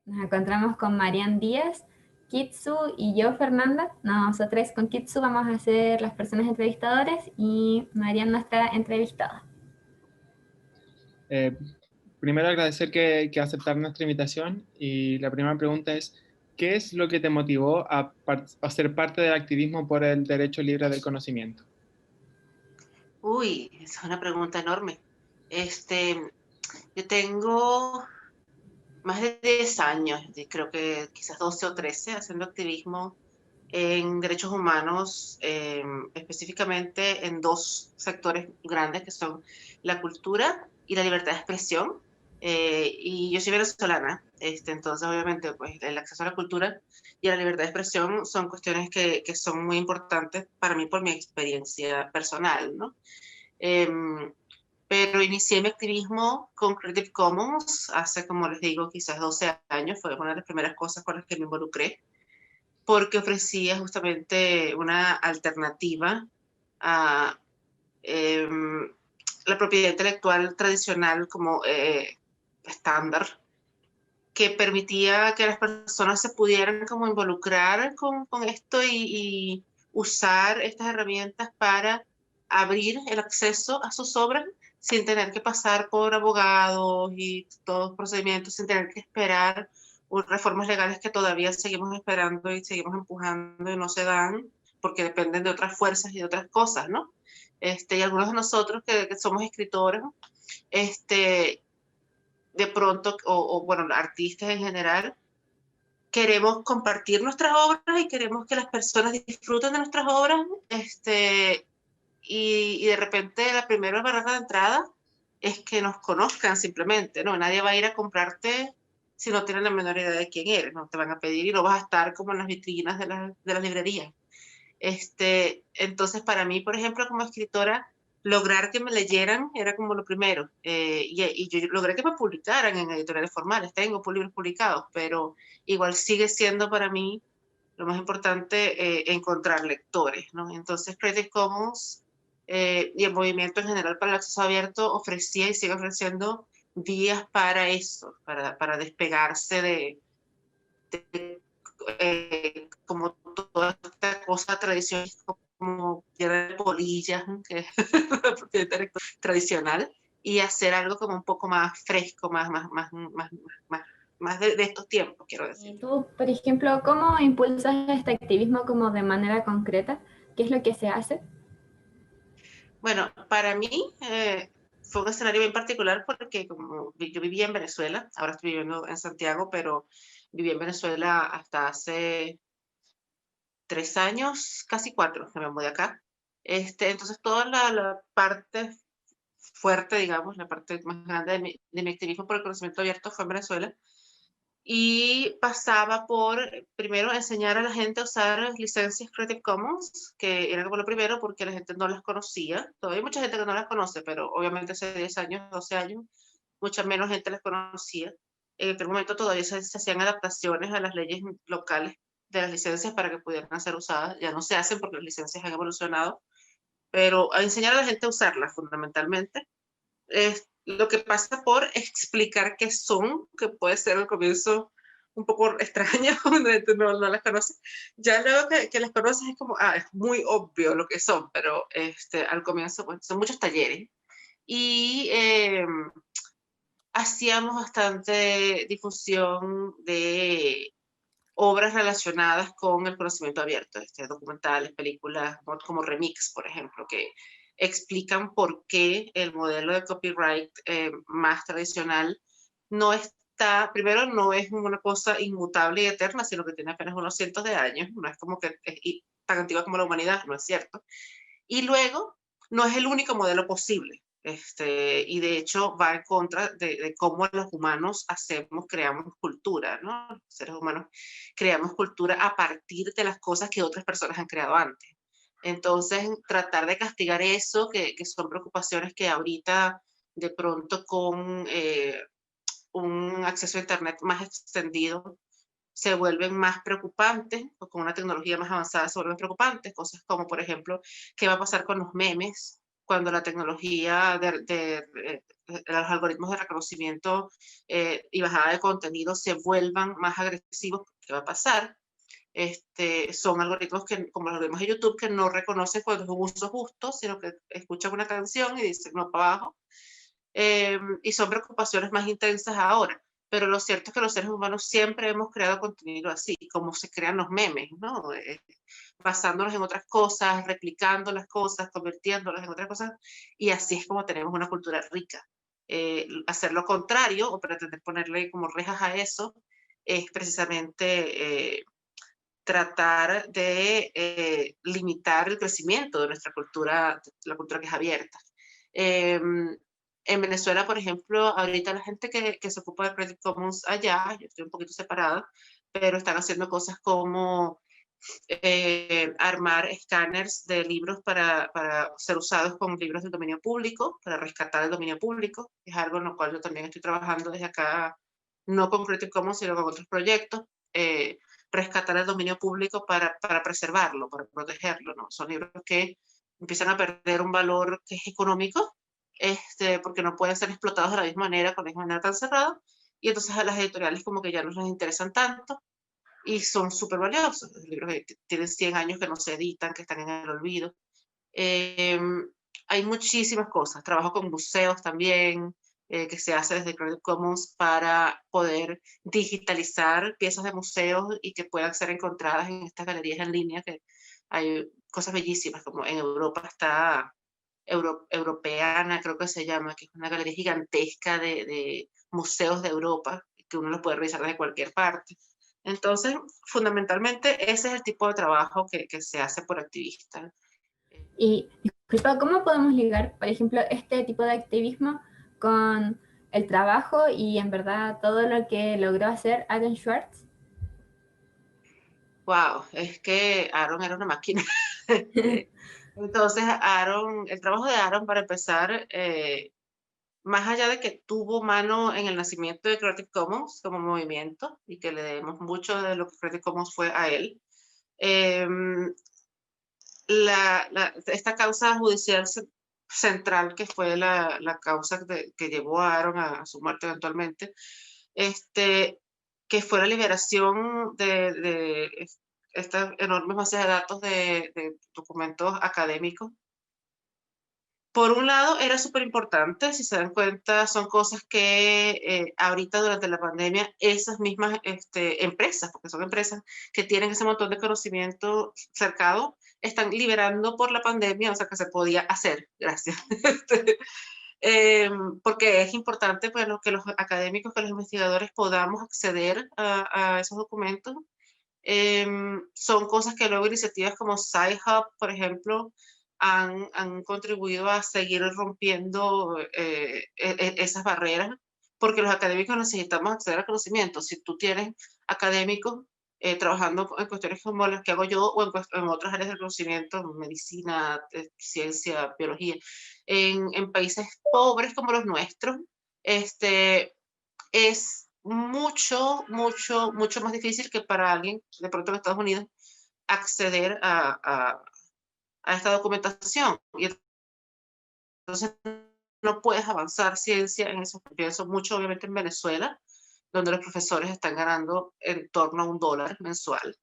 Nos encontramos con Marian Díaz, Kitsu y yo, Fernanda. Nosotros con Kitsu vamos a ser las personas entrevistadoras y Marian nuestra entrevistada. Eh, Primero agradecer que aceptar nuestra invitación y la primera pregunta es, ¿qué es lo que te motivó a ser parte del activismo por el derecho libre del conocimiento? Uy, esa es una pregunta enorme. Yo tengo más de 10 años, creo que quizás 12 o 13, haciendo activismo en derechos humanos, específicamente en dos sectores grandes que son la cultura y la libertad de expresión. Y yo soy venezolana, entonces obviamente pues, el acceso a la cultura y a la libertad de expresión son cuestiones que son muy importantes para mí por mi experiencia personal, ¿no? Em, pero inicié mi activismo con Creative Commons hace, como les digo, quizás 12 años. Fue una de las primeras cosas con las que me involucré, porque ofrecía justamente una alternativa a eh, la propiedad intelectual tradicional como estándar, que permitía que las personas se pudieran como involucrar con esto y usar estas herramientas para abrir el acceso a sus obras sin tener que pasar por abogados y todos los procedimientos, sin tener que esperar reformas legales que todavía seguimos esperando y seguimos empujando y no se dan porque dependen de otras fuerzas y de otras cosas, ¿no? Y algunos de nosotros que somos escritores, este, de pronto, bueno, artistas en general, queremos compartir nuestras obras y queremos que las personas disfruten de nuestras obras, y de repente la primera barrera de entrada es que nos conozcan simplemente, ¿no? Nadie va a ir a comprarte si no tienen la menor idea de quién eres, no te van a pedir y no vas a estar como en las vitrinas de las librerías. Entonces, para mí, por ejemplo, como escritora, lograr que me leyeran era como lo primero. Y yo logré que me publicaran en editoriales formales. Tengo libros publicados, pero igual sigue siendo para mí lo más importante encontrar lectores, ¿no? Entonces, Creative Commons y el movimiento en general para el acceso abierto ofrecía y sigue ofreciendo vías para eso, para despegarse como toda esta cosa tradicional, como llenar polillas, que es la propiedad intelectual tradicional, y hacer algo como un poco más fresco, más de estos tiempos, quiero decir. Y tú, por ejemplo, ¿cómo impulsas este activismo como de manera concreta? ¿Qué es lo que se hace? Bueno, para mí fue un escenario bien particular porque como yo vivía en Venezuela, ahora estoy viviendo en Santiago, pero viví en Venezuela hasta hace 3 años, casi 4, que me mudé acá. Entonces, toda la parte fuerte, digamos, la parte más grande de mi activismo por el conocimiento abierto fue en Venezuela. Y pasaba por, primero, enseñar a la gente a usar licencias Creative Commons, que era como lo primero porque la gente no las conocía. Todavía hay mucha gente que no las conoce, pero obviamente hace 10 años, 12 años, mucha menos gente las conocía. En aquel momento todavía se hacían adaptaciones a las leyes locales de las licencias para que pudieran ser usadas. Ya no se hacen porque las licencias han evolucionado, pero a enseñar a la gente a usarlas fundamentalmente. Lo que pasa por explicar qué son, que puede ser al comienzo un poco extraño cuando la gente no las conoce. Ya luego que las conoces es como, es muy obvio lo que son, pero al comienzo pues, son muchos talleres. Y hacíamos bastante difusión de obras relacionadas con el conocimiento abierto, documentales, películas como Remix, por ejemplo, que explican por qué el modelo de copyright más tradicional no está, primero no es una cosa inmutable y eterna, sino que tiene apenas unos cientos de años, no es como que es tan antigua como la humanidad, no es cierto. Y luego, no es el único modelo posible. Y de hecho va en contra de cómo los humanos creamos cultura, ¿no? Los seres humanos creamos cultura a partir de las cosas que otras personas han creado antes. Entonces, tratar de castigar eso, que son preocupaciones que ahorita de pronto con un acceso a Internet más extendido se vuelven más preocupantes, o con una tecnología más avanzada se vuelven preocupantes, cosas como, por ejemplo, qué va a pasar con los memes, cuando la tecnología los algoritmos de reconocimiento y bajada de contenido se vuelvan más agresivos, ¿qué va a pasar? Son algoritmos como los algoritmos de YouTube, que no reconocen cuando es un uso justo, sino que escuchan una canción y dicen no para abajo. Y son preocupaciones más intensas ahora. Pero lo cierto es que los seres humanos siempre hemos creado contenido así, como se crean los memes, ¿no? Basándonos en otras cosas, replicando las cosas, convirtiéndolas en otras cosas, y así es como tenemos una cultura rica. Hacer lo contrario, o pretender ponerle como rejas a eso, es precisamente tratar de limitar el crecimiento de nuestra cultura, la cultura que es abierta. En Venezuela, por ejemplo, ahorita la gente que se ocupa de Creative Commons allá, yo estoy un poquito separada, pero están haciendo cosas como armar escáneres de libros para ser usados como libros del dominio público, para rescatar el dominio público. Es algo en lo cual yo también estoy trabajando desde acá, no con Creative Commons, sino con otros proyectos. Rescatar el dominio público para preservarlo, para protegerlo, ¿no? Son libros que empiezan a perder un valor que es económico, porque no pueden ser explotados de la misma manera, con la misma manera tan cerrada, y entonces a las editoriales como que ya no les interesan tanto, y son súper valiosos, libros que tienen 100 años que no se editan, que están en el olvido. Hay muchísimas cosas, trabajo con museos también, que se hace desde Creative Commons para poder digitalizar piezas de museos y que puedan ser encontradas en estas galerías en línea, que hay cosas bellísimas, como en Europa está Europeana, creo que se llama, que es una galería gigantesca de museos de Europa, que uno lo puede revisar desde cualquier parte. Entonces, fundamentalmente, ese es el tipo de trabajo que se hace por activistas. Y disculpa, ¿cómo podemos ligar, por ejemplo, este tipo de activismo con el trabajo y en verdad todo lo que logró hacer Aaron Swartz? Wow, es que Aaron era una máquina. Entonces, el trabajo de Aaron, para empezar, más allá de que tuvo mano en el nacimiento de Creative Commons como movimiento y que le debemos mucho de lo que Creative Commons fue a él, esta causa judicial central, que fue la causa que llevó a Aaron a su muerte eventualmente, que fue la liberación de estas enormes bases de datos de documentos académicos. Por un lado, era súper importante, si se dan cuenta, son cosas que ahorita durante la pandemia esas mismas empresas, porque son empresas que tienen ese montón de conocimiento cercado, están liberando por la pandemia, o sea que se podía hacer, gracias. Porque es importante, pues, que los académicos, que los investigadores podamos acceder a esos documentos. Son cosas que luego iniciativas como Sci-Hub, por ejemplo, han contribuido a seguir rompiendo esas barreras, porque los académicos necesitamos acceder al conocimiento. Si tú tienes académicos trabajando en cuestiones como las que hago yo o en otras áreas del conocimiento, medicina, ciencia, biología, en países pobres como los nuestros, es mucho más difícil que para alguien, de pronto en Estados Unidos, acceder a esta documentación. Y entonces no puedes avanzar ciencia en eso. Pienso mucho, obviamente, en Venezuela, donde los profesores están ganando en torno a $1 mensual,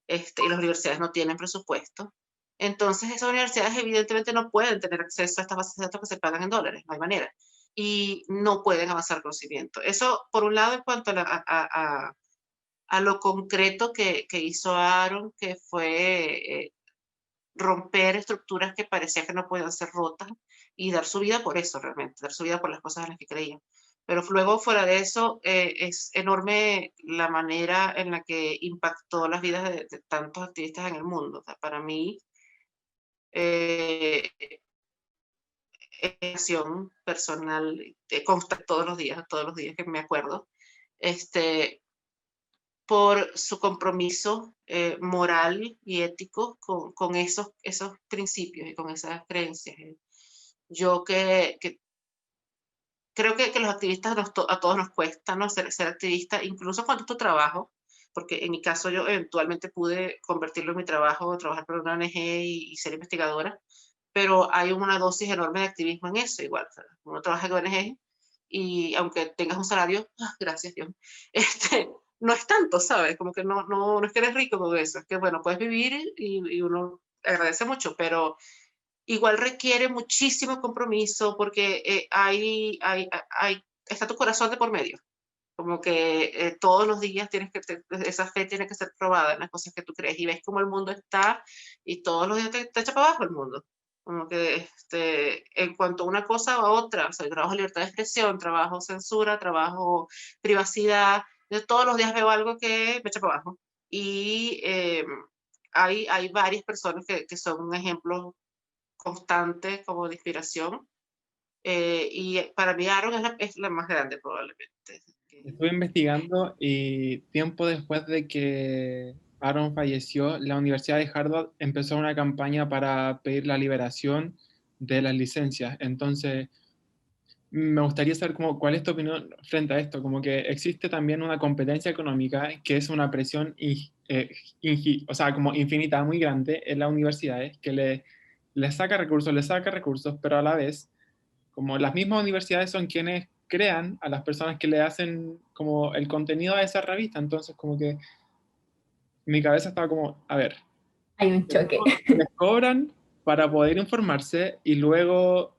y las universidades no tienen presupuesto. Entonces, esas universidades evidentemente no pueden tener acceso a estas bases de datos que se pagan en dólares, no hay manera. Y no pueden avanzar conocimiento. Eso, por un lado, en cuanto a lo concreto que hizo Aaron, que fue romper estructuras que parecía que no podían ser rotas y dar su vida por eso realmente, dar su vida por las cosas en las que creían. Pero luego, fuera de eso, es enorme la manera en la que impactó las vidas de tantos activistas en el mundo. O sea, para mí, eh, acción personal consta todos los días que me acuerdo, por su compromiso moral y ético con esos principios y con esas creencias. Yo que creo que los activistas a todos nos cuesta, ¿no? Ser activista, incluso cuando es tu trabajo, porque en mi caso yo eventualmente pude convertirlo en mi trabajo, trabajar para una ONG y ser investigadora, pero hay una dosis enorme de activismo en eso igual. O sea, uno trabaja en ONG y aunque tengas un salario, gracias Dios, no es tanto, ¿sabes? Como que no es que eres rico con eso, es que bueno, puedes vivir y uno agradece mucho, pero igual requiere muchísimo compromiso porque está tu corazón de por medio. Como que todos los días esa fe tiene que ser probada en las cosas que tú crees y ves cómo el mundo está y todos los días te echa para abajo el mundo. Como que en cuanto a una cosa o a otra, o sea, trabajo libertad de expresión, trabajo censura, trabajo privacidad, yo todos los días veo algo que me echa para abajo. Y hay varias personas que son un ejemplo constante como de inspiración. Y para mí Aaron es la más grande probablemente. Estuve investigando y tiempo después de que Aaron falleció, la Universidad de Harvard empezó una campaña para pedir la liberación de las licencias. Entonces, me gustaría saber cuál es tu opinión frente a esto, como que existe también una competencia económica que es una presión o sea, como infinita, muy grande en las universidades, que le saca recursos, pero a la vez, como las mismas universidades son quienes crean a las personas que le hacen como el contenido a esa revista, entonces como que mi cabeza estaba como, a ver, Hay un choque. les cobran para poder informarse y luego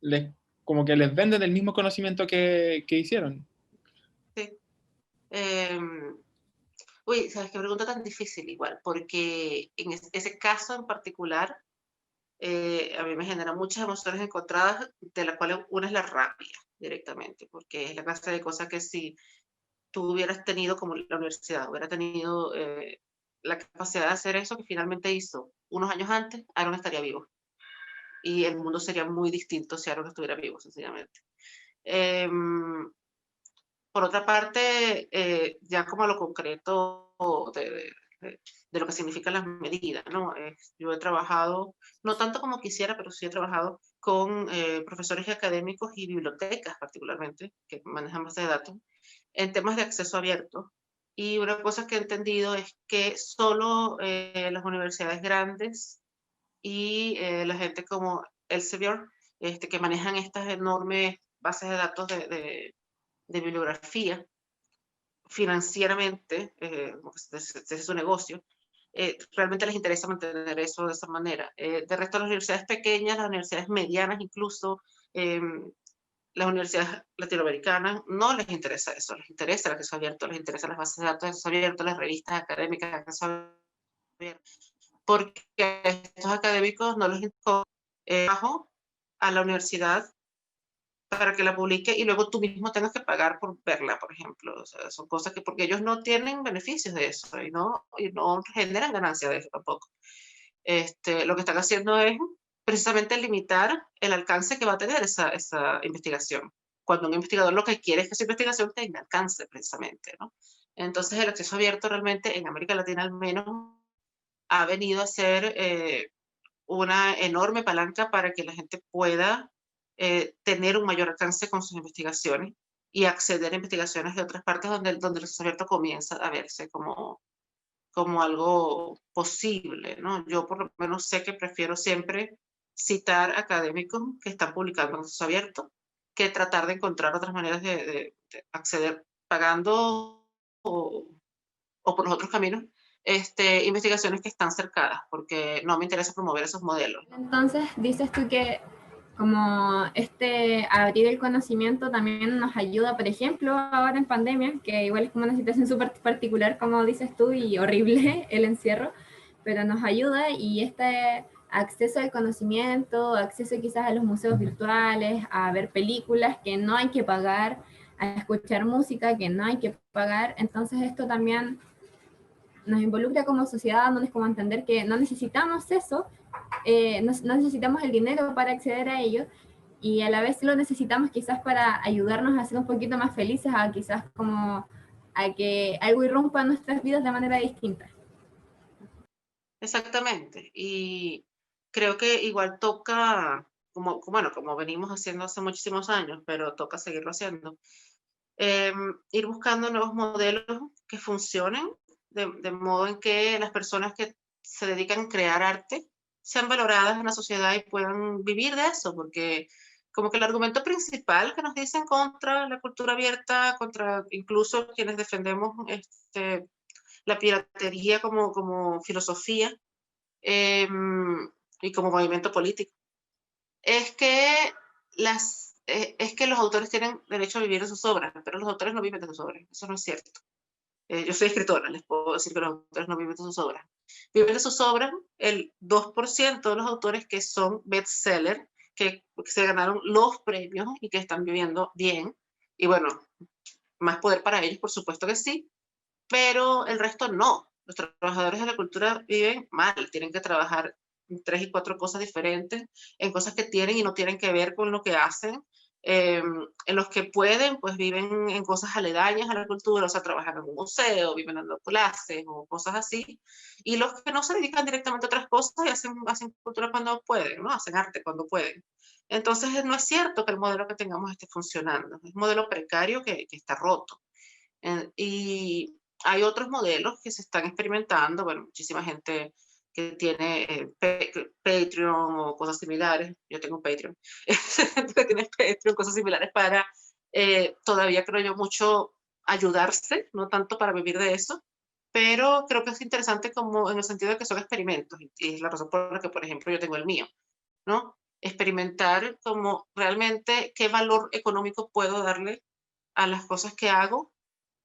les, como que les venden el mismo conocimiento que hicieron. Sí. Uy, ¿sabes qué pregunta tan difícil igual? Porque en ese caso en particular, a mí me genera muchas emociones encontradas, de las cuales una es la rabia directamente, porque es la clase de cosas que si tú hubieras tenido, como la universidad, hubiera tenido la capacidad de hacer eso que finalmente hizo unos años antes, Aaron estaría vivo. Y el mundo sería muy distinto si Aaron estuviera vivo, sencillamente. Por otra parte, ya como a lo concreto de lo que significan las medidas, ¿no? Yo he trabajado, no tanto como quisiera, pero sí he trabajado con profesores y académicos y bibliotecas particularmente, que manejan bases de datos, en temas de acceso abierto. Y una cosa que he entendido es que solo las universidades grandes y la gente como Elsevier, que manejan estas enormes bases de datos de bibliografía, financieramente, desde su negocio, realmente les interesa mantener eso de esa manera. De resto, las universidades pequeñas, las universidades medianas incluso, las universidades latinoamericanas, no les interesa eso, les interesa el acceso abierto, les interesa las bases de datos de acceso abierto, las revistas académicas de acceso abierto, porque a estos académicos no les interesa bajo a la universidad para que la publique y luego tú mismo tengas que pagar por verla, por ejemplo. O sea, son cosas que, porque ellos no tienen beneficios de eso y no generan ganancias de eso tampoco. Lo que están haciendo es precisamente limitar el alcance que va a tener esa investigación. Cuando un investigador lo que quiere es que esa investigación tenga alcance, precisamente, ¿no? Entonces, el acceso abierto realmente, en América Latina al menos, ha venido a ser una enorme palanca para que la gente pueda tener un mayor alcance con sus investigaciones y acceder a investigaciones de otras partes donde el acceso abierto comienza a verse como algo posible, ¿no? Yo por lo menos sé que prefiero siempre citar académicos que están publicando en acceso abierto que tratar de encontrar otras maneras de acceder pagando o por los otros caminos, investigaciones que están cercadas, porque no me interesa promover esos modelos, ¿no? Entonces, dices tú que como abrir el conocimiento también nos ayuda, por ejemplo, ahora en pandemia, que igual es como una situación súper particular, como dices tú, y horrible el encierro, pero nos ayuda y este acceso al conocimiento, acceso quizás a los museos virtuales, a ver películas que no hay que pagar, a escuchar música que no hay que pagar, entonces esto también nos involucra como sociedad, dándonos como a entender que no necesitamos eso, no necesitamos el dinero para acceder a ello, y a la vez lo necesitamos quizás para ayudarnos a ser un poquito más felices, a quizás como a que algo irrumpa en nuestras vidas de manera distinta. Exactamente. Y creo que igual toca, como venimos haciendo hace muchísimos años, pero toca seguirlo haciendo, ir buscando nuevos modelos que funcionen, de modo en que las personas que se dedican a crear arte sean valoradas en la sociedad y puedan vivir de eso, porque como que el argumento principal que nos dicen contra la cultura abierta, contra incluso quienes defendemos la piratería como filosofía y como movimiento político, es que es que los autores tienen derecho a vivir de sus obras, pero los autores no viven de sus obras, eso no es cierto. Yo soy escritora, les puedo decir que los autores no viven de sus obras. Viven de sus obras el 2% de los autores que son bestsellers, que se ganaron los premios y que están viviendo bien. Y bueno, más poder para ellos, por supuesto que sí, pero el resto no. Los trabajadores de la cultura viven mal, tienen que trabajar en 3 y 4 cosas diferentes, en cosas que tienen y no tienen que ver con lo que hacen. En los que pueden, pues viven en cosas aledañas a la cultura, o sea, trabajan en un museo, viven dando clases o cosas así. Y los que no se dedican directamente a otras cosas y hacen cultura cuando pueden, ¿no? Hacen arte cuando pueden. Entonces, no es cierto que el modelo que tengamos esté funcionando. Es un modelo precario que está roto. Y hay otros modelos que se están experimentando, bueno, muchísima gente que tiene Patreon o cosas similares, yo tengo un Patreon, gente que tiene Patreon, cosas similares para, todavía creo yo, mucho ayudarse, no tanto para vivir de eso, pero creo que es interesante como en el sentido de que son experimentos, y es la razón por la que, por ejemplo, yo tengo el mío, ¿no? Experimentar como realmente qué valor económico puedo darle a las cosas que hago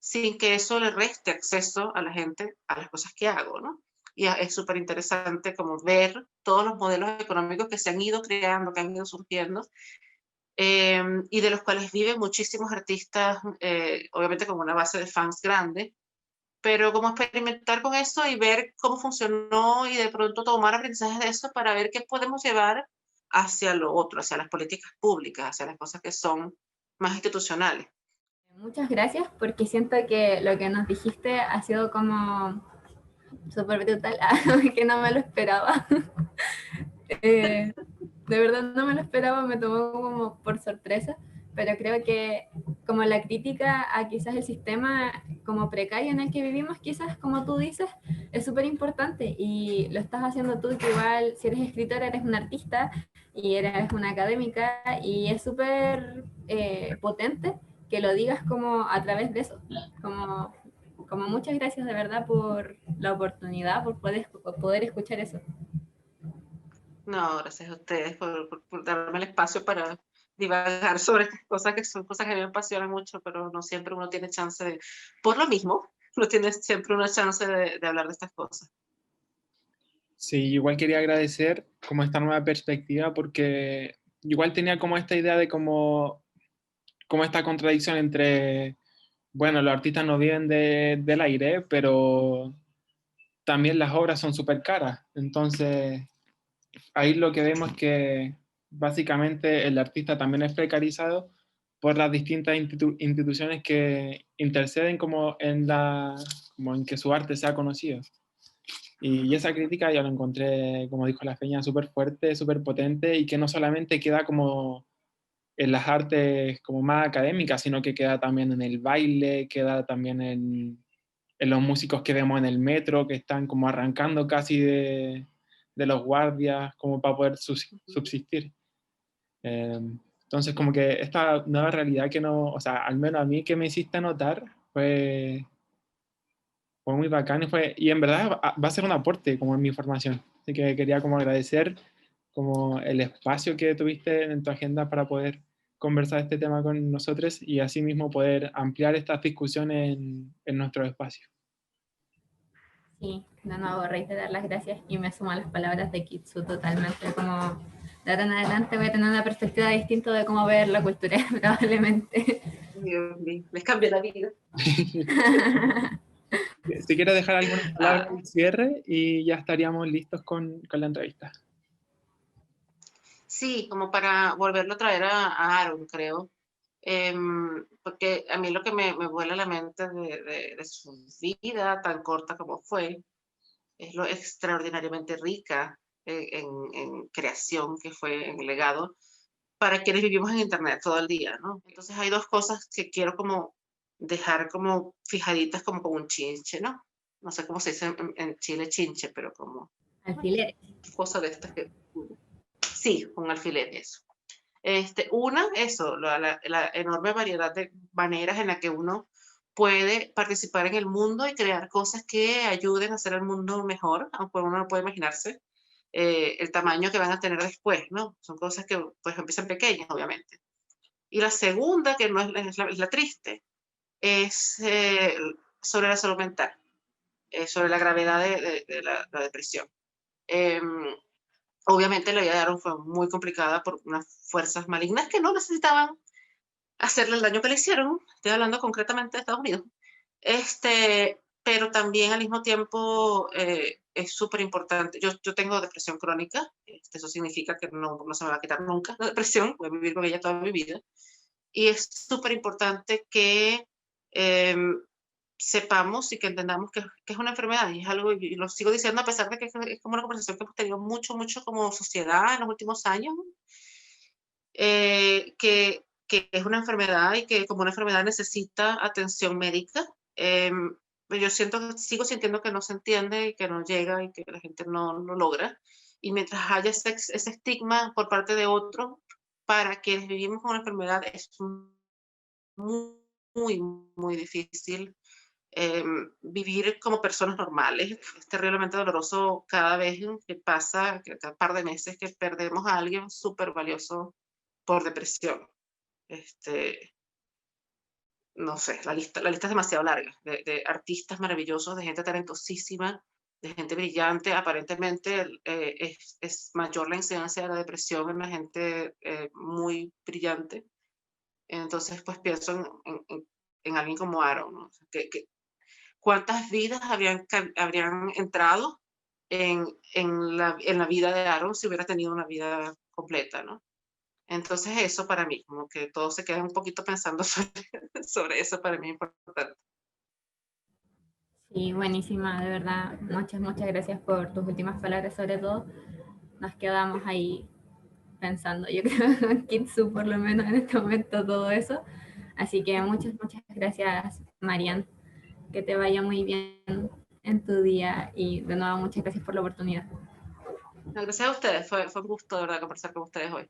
sin que eso le reste acceso a la gente a las cosas que hago, ¿no? Y es súper interesante como ver todos los modelos económicos que se han ido creando, que han ido surgiendo, y de los cuales viven muchísimos artistas, obviamente con una base de fans grande, pero como experimentar con eso y ver cómo funcionó y de pronto tomar aprendizajes de eso para ver qué podemos llevar hacia lo otro, hacia las políticas públicas, hacia las cosas que son más institucionales. Muchas gracias, porque siento que lo que nos dijiste ha sido como súper brutal, que no me lo esperaba. De verdad no me lo esperaba, me tomó como por sorpresa, pero creo que como la crítica a quizás el sistema como precario en el que vivimos, quizás como tú dices, es súper importante y lo estás haciendo tú, que igual si eres escritora eres un artista y eres una académica y es súper potente que lo digas como a través de eso, como muchas gracias de verdad por la oportunidad, por poder escuchar eso. No, gracias a ustedes por darme el espacio para divagar sobre estas cosas que son cosas que me apasionan mucho, pero no siempre uno tiene chance de, por lo mismo, no tiene siempre una chance de hablar de estas cosas. Sí, igual quería agradecer como esta nueva perspectiva porque igual tenía como esta idea de como esta contradicción entre, bueno, los artistas no viven del aire, pero también las obras son súper caras. Entonces, ahí lo que vemos es que básicamente el artista también es precarizado por las distintas instituciones que interceden como en que su arte sea conocido. Y esa crítica yo la encontré, como dijo la Feña, súper fuerte, súper potente y que no solamente queda como en las artes como más académicas, sino que queda también en el baile, queda también en los músicos que vemos en el metro, que están como arrancando casi de los guardias, como para poder subsistir. Entonces, como que esta nueva realidad que no, o sea, al menos a mí que me hiciste notar, fue muy bacán y en verdad va a ser un aporte como en mi formación. Así que quería como agradecer como el espacio que tuviste en tu agenda para poder conversar este tema con nosotros y así mismo poder ampliar estas discusiones en nuestro espacio. Sí, de nuevo reiterar las gracias y me sumo a las palabras de Kitsu totalmente, como de ahora en adelante voy a tener una perspectiva distinta de cómo ver la cultura, probablemente. Dios mío, les cambia la vida. Si quieres dejar algunas palabras de cierre y ya estaríamos listos con la entrevista. Sí, como para volverlo a traer a Aaron, creo. Porque a mí lo que me vuela la mente de su vida tan corta como fue, es lo extraordinariamente rica en creación que fue, en legado, para quienes vivimos en Internet todo el día, ¿no? Entonces hay dos cosas que quiero como dejar como fijaditas como con un chinche, ¿no? No sé cómo se dice en Chile chinche, pero como... Alfileres. cosa de estas que... Sí, un alfiler, eso. La enorme variedad de maneras en la que uno puede participar en el mundo y crear cosas que ayuden a hacer el mundo mejor, aunque uno no puede imaginarse el tamaño que van a tener después, ¿no? Son cosas que pues empiezan pequeñas, obviamente. Y la segunda, que no es la triste, es sobre la salud mental, sobre la gravedad de la depresión. Obviamente la vida de Aaron fue muy complicada por unas fuerzas malignas que no necesitaban hacerle el daño que le hicieron. Estoy hablando concretamente de Estados Unidos. Pero también al mismo tiempo es súper importante. Yo tengo depresión crónica, eso significa que no se me va a quitar nunca la depresión, voy a vivir con ella toda mi vida. Y es súper importante que sepamos y que entendamos que es una enfermedad y es algo, y lo sigo diciendo a pesar de que es como una conversación que hemos tenido mucho como sociedad en los últimos años, que es una enfermedad y que como una enfermedad necesita atención médica. Yo sigo sintiendo que no se entiende y que no llega y que la gente no lo logra. Y mientras haya ese estigma por parte de otros, para quienes vivimos con una enfermedad es muy, muy difícil vivir como personas normales. Es terriblemente doloroso cada vez que pasa, cada par de meses que perdemos a alguien súper valioso por depresión. No sé, la lista es demasiado larga, de artistas maravillosos, de gente talentosísima, de gente brillante. Aparentemente es mayor la incidencia de la depresión en la gente muy brillante. Entonces, pues pienso en alguien como Aaron, ¿no? ¿Cuántas vidas habrían entrado en la vida de Aaron si hubiera tenido una vida completa, ¿no? Entonces eso para mí, como que todos se quedan un poquito pensando sobre eso, para mí es importante. Sí, buenísima, de verdad. Muchas gracias por tus últimas palabras, sobre todo. Nos quedamos ahí pensando, yo creo, en Kitsu por lo menos en este momento, todo eso. Así que muchas gracias, Marian. Que te vaya muy bien en tu día y de nuevo muchas gracias por la oportunidad. Gracias a ustedes, fue un gusto de verdad conversar con ustedes hoy.